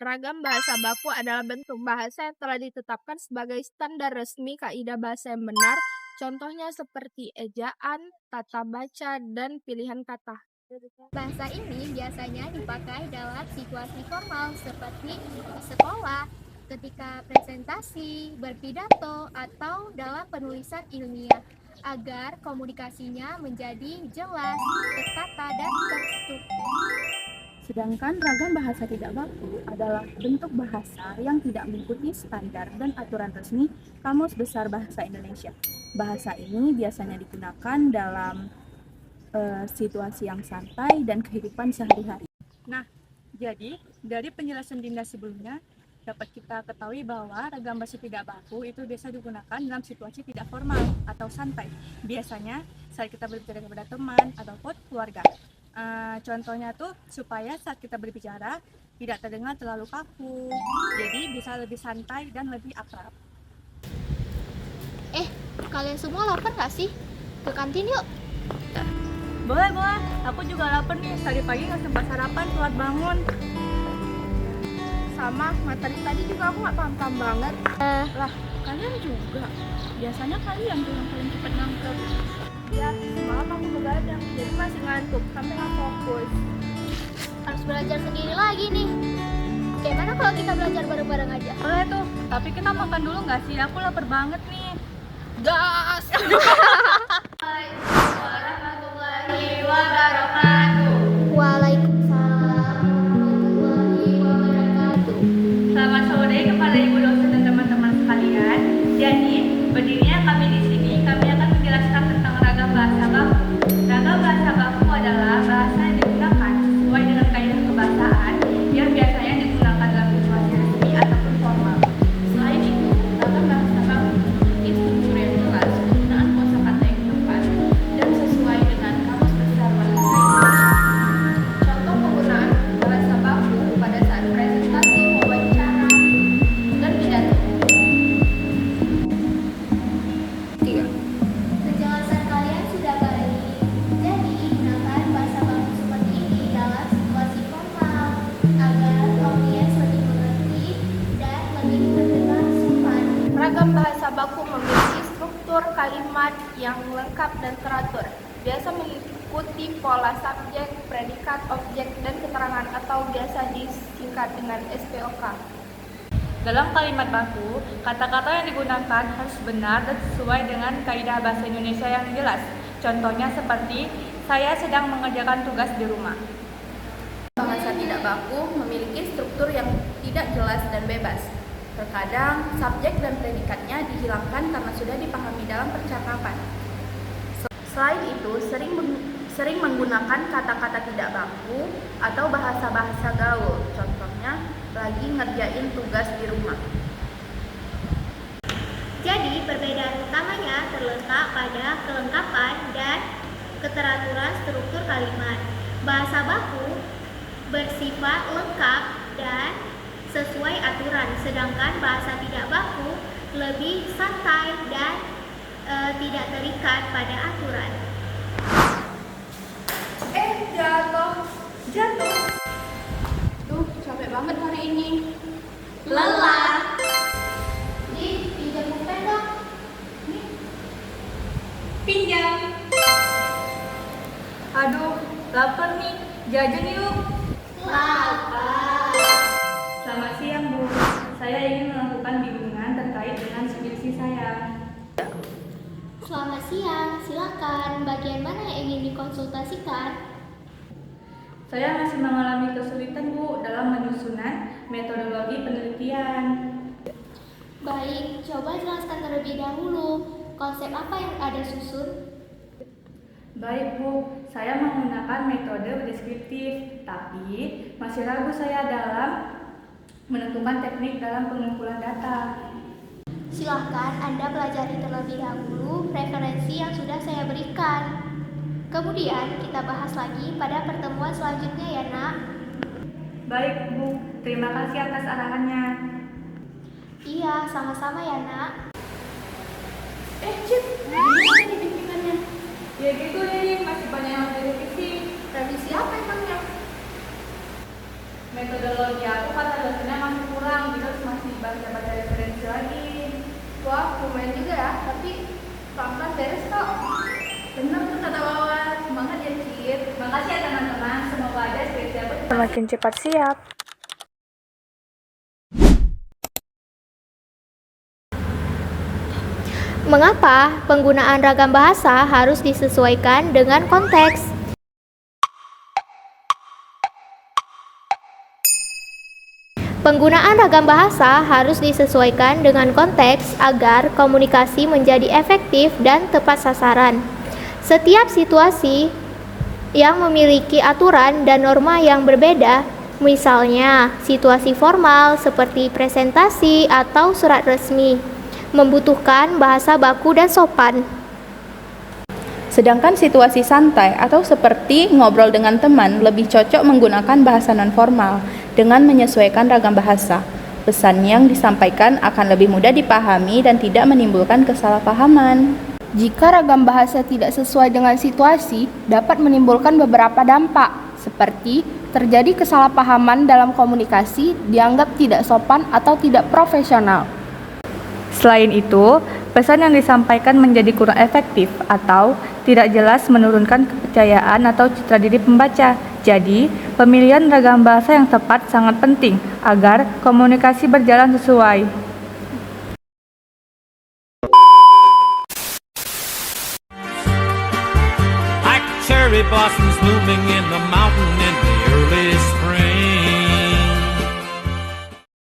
Ragam bahasa baku adalah bentuk bahasa yang telah ditetapkan sebagai standar resmi kaidah bahasa yang benar, contohnya seperti ejaan, tata baca, dan pilihan kata. Bahasa ini biasanya dipakai dalam situasi formal seperti di sekolah, ketika presentasi, berpidato, atau dalam penulisan ilmiah, agar komunikasinya menjadi jelas, tertata, dan terstruktur. Sedangkan ragam bahasa tidak baku adalah bentuk bahasa yang tidak mengikuti standar dan aturan resmi Kamus Besar Bahasa Indonesia. Bahasa ini biasanya digunakan dalam situasi yang santai dan kehidupan sehari-hari. Nah, jadi dari penjelasan Dinda sebelumnya, dapat kita ketahui bahwa ragam bahasa tidak baku itu biasa digunakan dalam situasi tidak formal atau santai. Biasanya saat kita berbicara kepada teman ataupun keluarga. Contohnya tuh supaya saat kita berbicara tidak terdengar terlalu kaku, jadi bisa lebih santai dan lebih akrab. Kalian semua lapar gak sih? Ke kantin yuk! Boleh, aku juga lapar nih, tadi pagi nggak sempat sarapan, telat bangun. Sama, materi tadi juga aku nggak paham-paham banget. Lah, kalian juga, biasanya kalian tuh yang paling cepat nangkep. Ya, semalam aku begadang, jadi masih ngantuk, sampai nggak fokus. Harus belajar sendiri lagi nih. Gimana kalau kita belajar bareng-bareng aja? Boleh tuh, tapi kita makan dulu nggak sih? Aku lapar banget nih. Gas! Waalaikumsalam warahmatullahi wabarakatuh. Selamat sore kepada ibu dosen dan teman-teman sekalian. Jadi, berdirinya kami di sini, kami akan menjelaskan tentang ragam bahasa baku. Ragam bahasa baku adalah bahasa yang digunakan sesuai dengan kaidah kebahasaan yang biasanya digunakan dalam situasi resmi ataupun formal. Selain itu, ragam bahasa baku memiliki struktur yang jelas, penggunaan kosakata yang tepat dan sesuai dengan Kamus Besar Bahasa Indonesia. Contoh penggunaan bahasa baku pada saat presentasi, wawancara, dan pidato. Penjelasan kalian sudah baik. Jadi, gunakan bahasa baku seperti ini dalam situasi formal agar audiens lebih mengerti dan lebih terdengar sopan. Ragam bahasa baku memiliki struktur kalimat yang lengkap dan teratur. Biasa mengikuti pola subjek, predikat, objek, dan keterangan atau biasa disingkat dengan SPOK. Dalam kalimat baku, kata-kata yang digunakan harus benar dan sesuai dengan kaidah bahasa Indonesia yang jelas. Contohnya seperti, saya sedang mengerjakan tugas di rumah. Bahasa tidak baku memiliki struktur yang tidak jelas dan bebas. Terkadang, subjek dan predikatnya dihilangkan karena sudah dipahami dalam percakapan. Selain itu, sering menggunakan kata-kata tidak baku atau bahasa-bahasa gaul. Contohnya, lagi ngerjain tugas di rumah. Jadi, perbedaan utamanya terletak pada kelengkapan dan keteraturan struktur kalimat. Bahasa baku bersifat lengkap dan sesuai aturan, sedangkan bahasa tidak baku lebih santai dan tidak terikat pada aturan. Jatuh. Tuh, capek banget hari ini. Lelah. Pinjam pulpen dong. Pinjam. Aduh, lapar nih, jajan yuk. Lapar. Selamat siang, Bu. Saya ingin melakukan bimbingan terkait dengan skripsi saya. Selamat siang, silakan. Bagian mana yang ingin dikonsultasikan? Saya masih mengalami kesulitan, Bu, dalam penyusunan metodologi penelitian. Baik, coba jelaskan terlebih dahulu. Konsep apa yang ada susun? Baik, Bu, saya menggunakan metode deskriptif, tapi masih ragu saya dalam menentukan teknik dalam pengumpulan data. Silahkan Anda pelajari terlebih dahulu referensi yang sudah saya berikan. Kemudian kita bahas lagi pada pertemuan selanjutnya ya, Nak. Baik, Bu, terima kasih atas arahannya. Iya, sama-sama ya, Nak. Cip, gimana nih bimbingannya? Ya gitu deh, masih banyak yang harus direvisi. Revisi apa emangnya? metodologi aku kata dosennya masih kurang, kita harus masih baca-baca referensi lagi. Wah, lumayan juga ya, tapi pelan-pelan beres kok. Bener tuh kata Wawan, semangat ya Cid. Makasih ya teman-teman, semoga aja skripsi aku Semakin cepat siap. Mengapa penggunaan ragam bahasa harus disesuaikan dengan konteks? Penggunaan ragam bahasa harus disesuaikan dengan konteks agar komunikasi menjadi efektif dan tepat sasaran. Setiap situasi yang memiliki aturan dan norma yang berbeda, misalnya situasi formal seperti presentasi atau surat resmi, membutuhkan bahasa baku dan sopan. Sedangkan situasi santai atau seperti ngobrol dengan teman lebih cocok menggunakan bahasa nonformal dengan menyesuaikan ragam bahasa. Pesan yang disampaikan akan lebih mudah dipahami dan tidak menimbulkan kesalahpahaman. Jika ragam bahasa tidak sesuai dengan situasi, dapat menimbulkan beberapa dampak, seperti terjadi kesalahpahaman dalam komunikasi, dianggap tidak sopan atau tidak profesional. Selain itu, pesan yang disampaikan menjadi kurang efektif atau tidak jelas, menurunkan kepercayaan atau citra diri pembaca. Jadi, pemilihan ragam bahasa yang tepat sangat penting agar komunikasi berjalan sesuai. Like cherry blossoms blooming